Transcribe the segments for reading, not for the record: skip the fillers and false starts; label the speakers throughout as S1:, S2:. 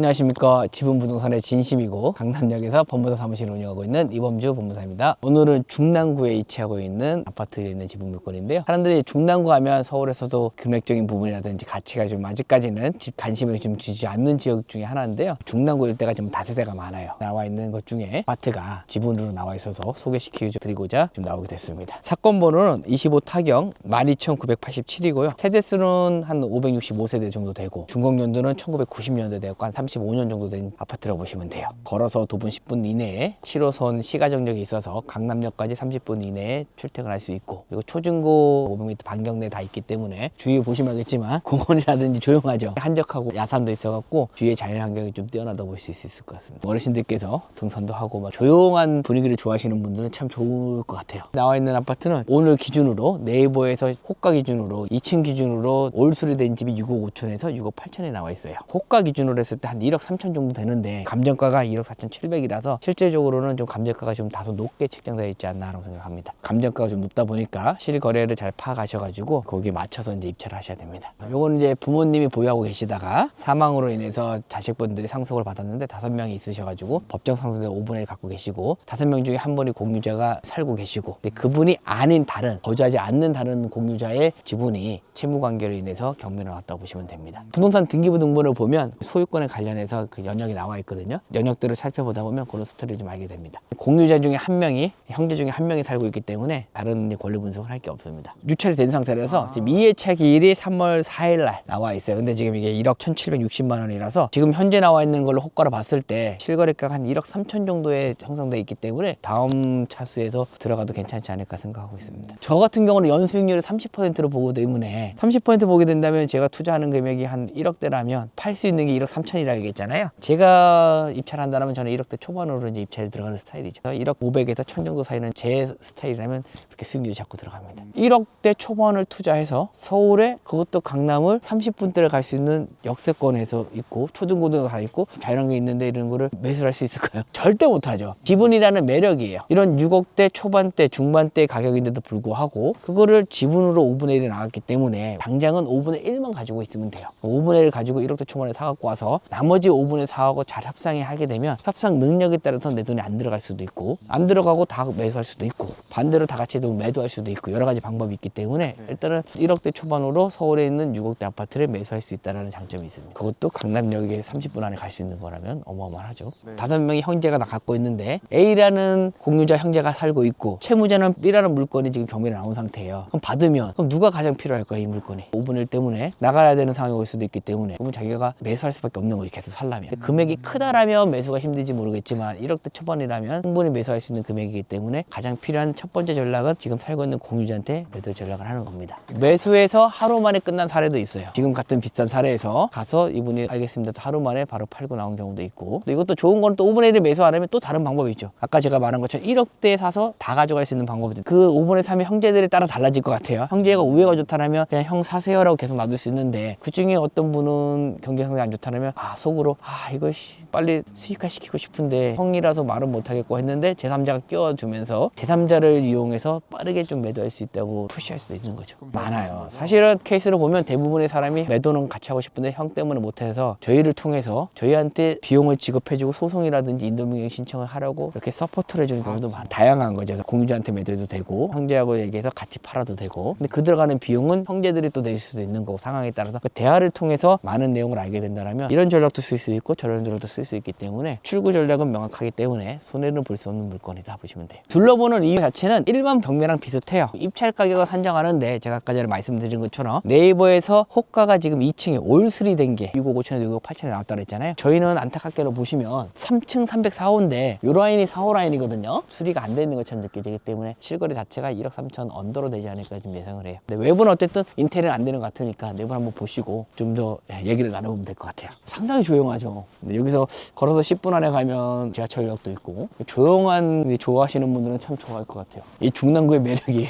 S1: 안녕하십니까. 지분부동산의 진심이고 강남역에서 법무사 사무실을 운영하고 있는 이범주 법무사입니다. 오늘은 중랑구에 위치하고 있는 아파트에 있는 지분 물건인데요. 사람들이 중랑구 하면 서울에서도 금액적인 부분이라든지 가치가 좀 아직까지는 관심을 좀 주지 않는 지역 중에 하나인데요. 중랑구 일대가 좀 다세대가 많아요. 나와 있는 것 중에 아파트가 지분으로 나와 있어서 소개시켜 드리고자 좀 나오게 됐습니다. 사건 번호는 25타경 12,987이고요. 세대수는 한 565세대 정도 되고 준공연도는 1990년대 되었고 한 35년 정도 된 아파트라고 보시면 돼요. 걸어서 도분 10분 이내에 7호선 시가정력이 있어서 강남역까지 30분 이내에 출퇴근할 수 있고, 그리고 초중고 500m 반경 내에 다 있기 때문에 주위에 보시면 알겠지만 공원이라든지 조용하죠. 한적하고 야산도 있어갖고 주위의 자연환경이 좀 뛰어나다고 볼 수 있을 것 같습니다. 어르신들께서 등산도 하고 막 조용한 분위기를 좋아하시는 분들은 참 좋을 것 같아요. 나와 있는 아파트는 오늘 기준으로 네이버에서 호가 기준으로 2층 기준으로 올 수리된 집이 6억 5천에서 6억 8천에 나와 있어요. 호가 기준으로 했을 때 한 1억 3천 정도 되는데 감정가가 1억 4천 7백이라서 실질적으로는 좀 감정가가 좀 다소 높게 책정되어 있지 않나라고 생각합니다. 감정가가 좀 높다 보니까 실거래를 잘 파악하셔가지고 거기에 맞춰서 이제 입찰을 하셔야 됩니다. 요거는 이제 부모님이 보유하고 계시다가 사망으로 인해서 자식분들이 상속을 받았는데 5명이 있으셔가지고 법정 상속된 5분의 1 갖고 계시고 5명 중에 한 분이 공유자가 살고 계시고, 근데 그분이 아닌 다른 거주하지 않는 다른 공유자의 지분이 채무관계로 인해서 경매로 나왔다고 보시면 됩니다. 부동산 등기부 등본을 보면 소유권에 관련해서 그 연역이 나와 있거든요. 연역들을 살펴보다 보면 그런 스토리를 좀 알게 됩니다. 공유자 중에 한 명이, 형제 중에 한 명이 살고 있기 때문에 다른 권리 분석을 할 게 없습니다. 유찰이 된 상태라서 지금 이해차 기일이 3월 4일 날 나와 있어요. 근데 지금 이게 1억 1,760만 원이라서 지금 현재 나와 있는 걸로 호가로 봤을 때 실거래가가 한 1억 3천 정도에 형성돼 있기 때문에 다음 차수에서 들어가도 괜찮지 않을까 생각하고 있습니다. 저 같은 경우는 연수익률을 30%로 보고 때문에 30% 보게 된다면 제가 투자하는 금액이 한 1억대라면 팔 수 있는 게 1억 3천이라고 얘기했잖아요. 제가 입찰한다면 저는 1억대 초반으로 이제 입찰이 들어가는 스타일이죠. 1억 500에서 1000 정도 사이는 제 스타일이라면 그렇게 수익률이 자꾸 들어갑니다. 1억대 초반을 투자해서 서울에, 그것도 강남을 30분대를 갈 수 있는 역세권에서 있고 초등고등가 가 있고 자연환경이 있는데 이런 거를 매수를 할 수 있을까요? 절대 못하죠. 지분이라는 매력이에요. 이런 6억대 초반대 중반대 가격인데도 불구하고 그거를 지분으로 5분의 1이 나왔기 때문에 당장은 5분의 1만 가지고 있으면 돼요. 5분의 1 가지고 1억대 초반에 사갖고 와서 나머지 5분의 4하고 잘 협상이 하게 되면 협상 능력에 따라서 내 돈이 안 들어갈 수도 있고 안 들어가고 다 매수할 수도 있고 반대로 다 같이 매도할 수도 있고 여러 가지 방법이 있기 때문에 일단은 1억대 초반으로 서울에 있는 6억대 아파트를 매수할 수 있다는 장점이 있습니다. 그것도 강남역에 30분 안에 갈 수 있는 거라면 어마어마하죠. 5명이 형제가 다 갖고 있는데 A라는 공유자 형제가 살고 있고 채무자는 B라는 물건이 지금 경매에 나온 상태예요. 그럼 받으면 그럼 누가 가장 필요할까요? 이 물건이 5분의 1 때문에 나가야 되는 상황이 올 수도 있기 때문에 그러면 자기가 매수할 수밖에 없는 거죠. 계속 살려면. 금액이 크다라면 매수가 힘들지 모르겠지만 1억대 초반이라면 충분히 매수할 수 있는 금액이기 때문에 가장 필요한 첫 번째 전략은 지금 살고 있는 공유자한테 매도 전략을 하는 겁니다. 매수해서 하루 만에 끝난 사례도 있어요. 지금 같은 비싼 사례에서 가서 이분이 알겠습니다. 하루 만에 바로 팔고 나온 경우도 있고, 또 이것도 좋은 건 또 5분의 1을 매수 안 하면 또 다른 방법이 있죠. 아까 제가 말한 것처럼 1억대에 사서 다 가져갈 수 있는 방법이 있죠. 그 5분의 3의 형제들에 따라 달라질 것 같아요. 형제가 우애가 좋다면 그냥 형 사세요라고 계속 놔둘 수 있는데 그 중에 어떤 분은 경제 상황이 안 좋다면 속으로 이거 빨리 수익화 시키고 싶은데 형이라서 말은 못하겠고 했는데 제3자가 끼워주면서 제3자를 이용해서 빠르게 좀 매도할 수 있다고 푸시할 수도 있는 거죠. 많아요. 사실은 케이스를 보면 대부분의 사람이 매도는 같이 하고 싶은데 형 때문에 못해서 저희를 통해서 저희한테 비용을 지급해주고 소송이라든지 인도명령 신청을 하려고 이렇게 서포트를 해주는 경우도 많아요. 다양한 거죠. 공유자한테 매도해도 되고 형제하고 얘기해서 같이 팔아도 되고, 근데 그 들어가는 비용은 형제들이 또 내줄 수도 있는 거고 상황에 따라서 그 대화를 통해서 많은 내용을 알게 된다면 이런 전략도 쓸 수 있고 저런 전략도 쓸 수 있기 때문에 출구 전략은 명확하기 때문에 손해는 볼 수 없는 물건이다 보시면 돼요. 둘러보는 이유 자체는 일반 경매랑 비슷해요. 입찰 가격을 산정하는데 제가 아까 전에 말씀드린 것처럼 네이버에서 호가가 지금 2층에 올 수리된 게 6억 5천에서 6억 8천에 나왔다고 그랬잖아요. 저희는 안타깝게도 보시면 3층 304호인데 요 라인이 4호 라인이거든요. 수리가 안 돼 있는 것처럼 느껴지기 때문에 실거래 자체가 1억 3천 언더로 되지 않을까 좀 예상을 해요. 근데 외부는 어쨌든 인테리어는 안 되는 것 같으니까 내부 한번 보시고 좀 더 얘기를 나눠보면 될 것 같아요. 상당히 조용하죠. 근데 여기서 걸어서 10분 안에 가면 지하철역도 있고 조용한 좋아하시는 분들은 참 좋아할 것 같아요. 이 중랑구의 매력이에요.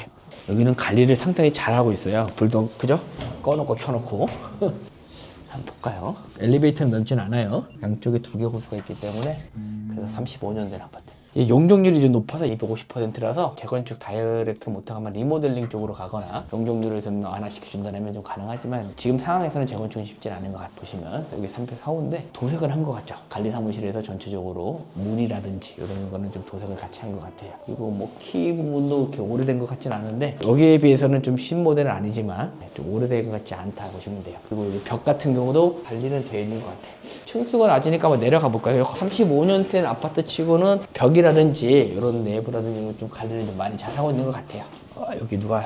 S1: 여기는 관리를 상당히 잘하고 있어요. 불도 그죠? 꺼놓고 켜놓고 한번 볼까요? 엘리베이터는 넓진 않아요. 양쪽에 2개 호수가 있기 때문에 그래서 35년 된 아파트. 이 용적률이 좀 높아서 250%라서 재건축 다이렉트 못하면 리모델링 쪽으로 가거나 용적률을 좀 완화시켜준다면 좀 가능하지만 지금 상황에서는 재건축은 쉽지 않은 것 같아. 보시면 여기 304호인데 도색을 한 것 같죠. 관리사무실에서 전체적으로 문이라든지 이런 거는 좀 도색을 같이 한 것 같아요. 그리고 뭐 키 부분도 이렇게 오래된 것 같진 않은데 여기에 비해서는 좀 신모델은 아니지만 좀 오래된 것 같지 않다 보시면 돼요. 그리고 여기 벽 같은 경우도 관리는 되어 있는 것 같아요. 층수가 낮으니까 한번 내려가 볼까요? 35년 된 아파트 치고는 벽이라든지 이런 내부라든지 좀 관리를 좀 많이 잘하고 있는 것 같아요. 여기 누가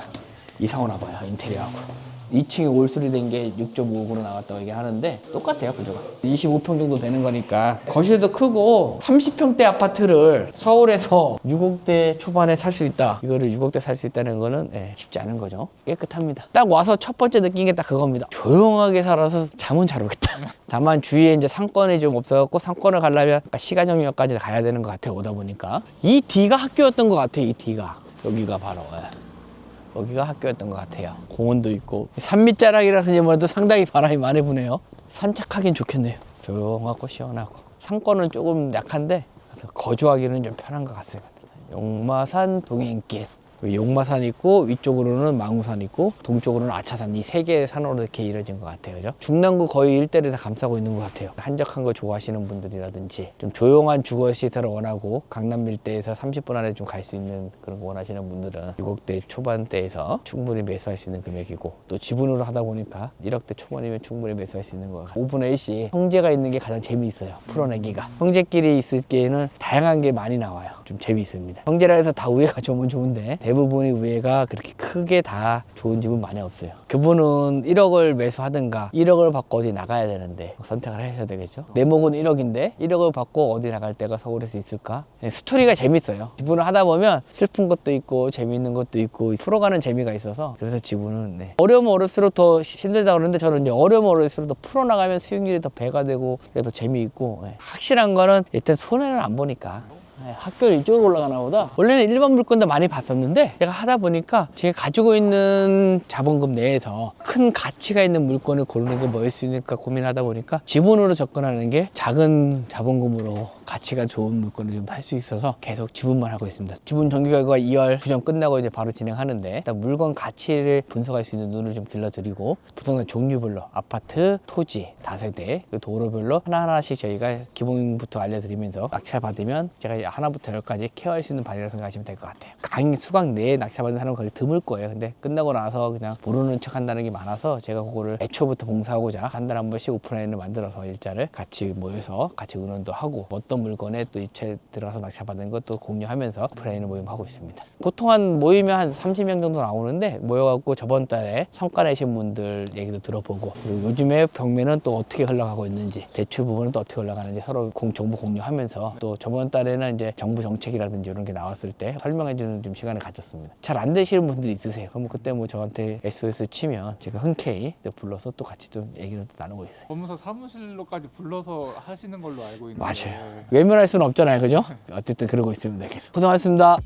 S1: 이사 오나 봐요. 인테리어하고. 2층에 올수리 된 게 6.5억으로 나왔다고 얘기하는데 똑같아요, 구조가. 25평 정도 되는 거니까 거실도 크고 30평대 아파트를 서울에서 6억대 초반에 살 수 있다. 이거를 6억대 살 수 있다는 거는 쉽지 않은 거죠. 깨끗합니다. 딱 와서 첫 번째 느낀 게 딱 그겁니다. 조용하게 살아서 잠은 잘 오겠다. 다만 주위에 이제 상권이 좀 없어갖고 상권을 가려면 시가정역까지 가야 되는 것 같아요. 오다 보니까 이 D가 학교였던 것 같아요. 이 D가 여기가 바로 여기가 학교였던 것 같아요. 공원도 있고 산밑자락이라서 뭐라도 상당히 바람이 많이 부네요. 산책하긴 좋겠네요. 조용하고 시원하고 상권은 조금 약한데 그래서 거주하기는 좀 편한 것 같습니다. 용마산 동행길, 용마산 있고 위쪽으로는 망우산 있고 동쪽으로는 아차산, 이 세 개의 산으로 이렇게 이루어진 것 같아요. 그죠? 중랑구 거의 일대를 다 감싸고 있는 것 같아요. 한적한 거 좋아하시는 분들이라든지 좀 조용한 주거시설을 원하고 강남 일대에서 30분 안에 좀 갈 수 있는 그런 거 원하시는 분들은 6억대 초반대에서 충분히 매수할 수 있는 금액이고 또 지분으로 하다 보니까 1억대 초반이면 충분히 매수할 수 있는 거 같아요. 5분의 1씩 형제가 있는 게 가장 재미있어요. 풀어내기가. 형제끼리 있을 게는 다양한 게 많이 나와요. 좀 재미있습니다. 형제라 해서 다 우애가 좋으면 좋은데 대부분의 우애가 그렇게 크게 다 좋은 집은 많이 없어요. 그분은 1억을 매수하든가 1억을 받고 어디 나가야 되는데 선택을 하셔야 되겠죠. 내 목은 1억인데 1억을 받고 어디 나갈 데가 서울에서 있을까? 스토리가 재밌어요. 지분을 하다 보면 슬픈 것도 있고 재미있는 것도 있고 풀어가는 재미가 있어서 그래서 지분은 어려우면 어렵수록 더 힘들다 그러는데 저는 이제 어려우면 어려울수록 더 풀어나가면 수익률이 더 배가 되고 그래도 재미있고 확실한 거는 일단 손해를 안 보니까 학교를 이쪽으로 올라가나 보다. 원래는 일반 물건도 많이 봤었는데 제가 하다 보니까 제가 가지고 있는 자본금 내에서 큰 가치가 있는 물건을 고르는 게 뭐일 수 있을까 고민하다 보니까 지분으로 접근하는 게 작은 자본금으로 가치가 좋은 물건을 좀 할 수 있어서 계속 지분만 하고 있습니다. 지분 정기 결과 2월 구정 끝나고 이제 바로 진행하는데 일단 물건 가치를 분석할 수 있는 눈을 좀 길러드리고 부동산 종류별로 아파트, 토지, 다세대, 도로별로 하나하나씩 저희가 기본부터 알려드리면서 낙찰 받으면 제가 하나부터 10까지 케어할 수 있는 반이라고 생각하시면 될 것 같아요. 강의 수강 내에 낙찰받는 사람은 거의 드물 거예요. 근데 끝나고 나서 그냥 모르는 척 한다는 게 많아서 제가 그거를 애초부터 봉사하고자 한 달에 한 번씩 오프라인을 만들어서 일자를 같이 모여서 같이 의논도 하고 어떤 물건에 또 입찰 들어가서 낙찰받는 것도 공유하면서 오프라인을 모임하고 있습니다. 보통 한 모이면 한 30명 정도 나오는데 모여갖고 저번 달에 성과 내신 분들 얘기도 들어보고 그리고 요즘에 벽면은 또 어떻게 흘러가고 있는지 대출 부분은 또 어떻게 흘러가는지 서로 정보 공유하면서 또 저번 달에는 이제 정부 정책이라든지 이런 게 나왔을 때 설명해주는 좀 시간을 가졌습니다. 잘 안 되시는 분들이 있으세요. 그럼 그때 뭐 저한테 SOS 치면 제가 흔쾌히 불러서 또 같이 좀 얘기를 또 나누고 있어요.
S2: 법무사 사무실로까지 불러서 하시는 걸로 알고 있는데
S1: 맞아요. 외면할 수는 없잖아요. 그죠? 어쨌든 그러고 있습니다. 계속. 고생하셨습니다.